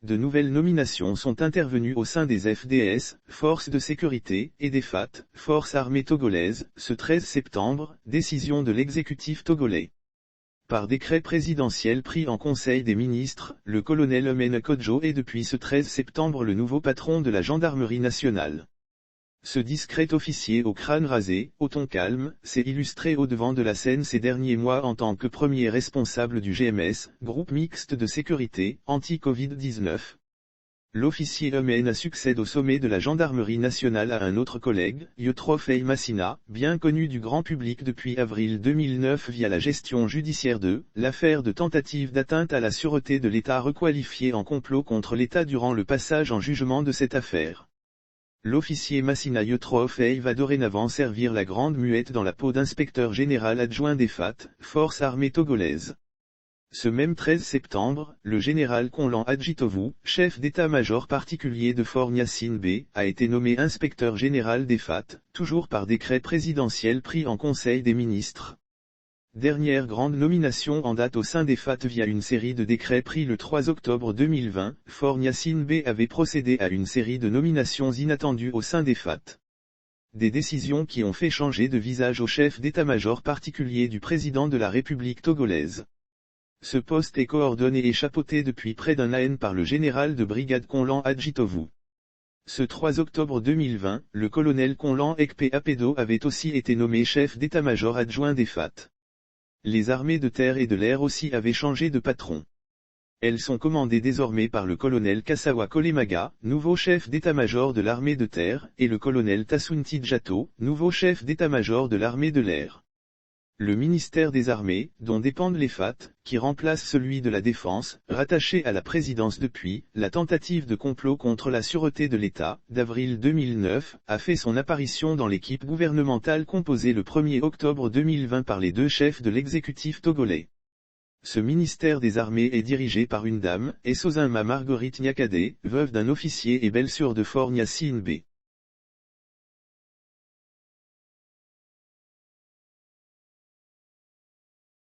de nouvelles nominations sont intervenues au sein des FDS, Forces de sécurité, et des FAT, Forces armées togolaises, ce 13 septembre, décision de l'exécutif togolais. Par décret présidentiel pris en Conseil des ministres, le colonel Eumene Kodjo est depuis ce 13 septembre le nouveau patron de la gendarmerie nationale. Ce discret officier au crâne rasé, au ton calme, s'est illustré au devant de la scène ces derniers mois en tant que premier responsable du GMS, groupe mixte de sécurité, anti-Covid-19. L'officier Eumene succède au sommet de la gendarmerie nationale à un autre collègue, Yotrofei Massina, bien connu du grand public depuis avril 2009 via la gestion judiciaire de l'affaire de tentative d'atteinte à la sûreté de l'État requalifiée en complot contre l'État durant le passage en jugement de cette affaire. L'officier Massina Yotrofei va dorénavant servir la grande muette dans la peau d'inspecteur général adjoint des FAT, Forces armées togolaises. Ce même 13 septembre, le général Konlan Adjitovu, chef d'état-major particulier de Fort Gnassingbé B, a été nommé inspecteur général des FAT, toujours par décret présidentiel pris en Conseil des ministres. Dernière grande nomination en date au sein des FAT via une série de décrets pris le 3 octobre 2020, Fort Gnassingbé B avait procédé à une série de nominations inattendues au sein des FAT. Des décisions qui ont fait changer de visage au chef d'état-major particulier du président de la République togolaise. Ce poste est coordonné et chapeauté depuis près d'un an par le général de brigade Konlan Adjitovu. Ce 3 octobre 2020, le colonel Konlan Ekpe Apedo avait aussi été nommé chef d'état-major adjoint des FAT. Les armées de terre et de l'air aussi avaient changé de patron. Elles sont commandées désormais par le colonel Kasawa Kolemaga, nouveau chef d'état-major de l'armée de terre, et le colonel Tassunti Djato, nouveau chef d'état-major de l'armée de l'air. Le ministère des Armées, dont dépendent les FAT, qui remplace celui de la Défense, rattaché à la présidence depuis la tentative de complot contre la sûreté de l'État, d'avril 2009, a fait son apparition dans l'équipe gouvernementale composée le 1er octobre 2020 par les deux chefs de l'exécutif togolais. Ce ministère des Armées est dirigé par une dame, Essozinma Marguerite Nyakade, veuve d'un officier et belle-sœur de Fort Gnassingbé B.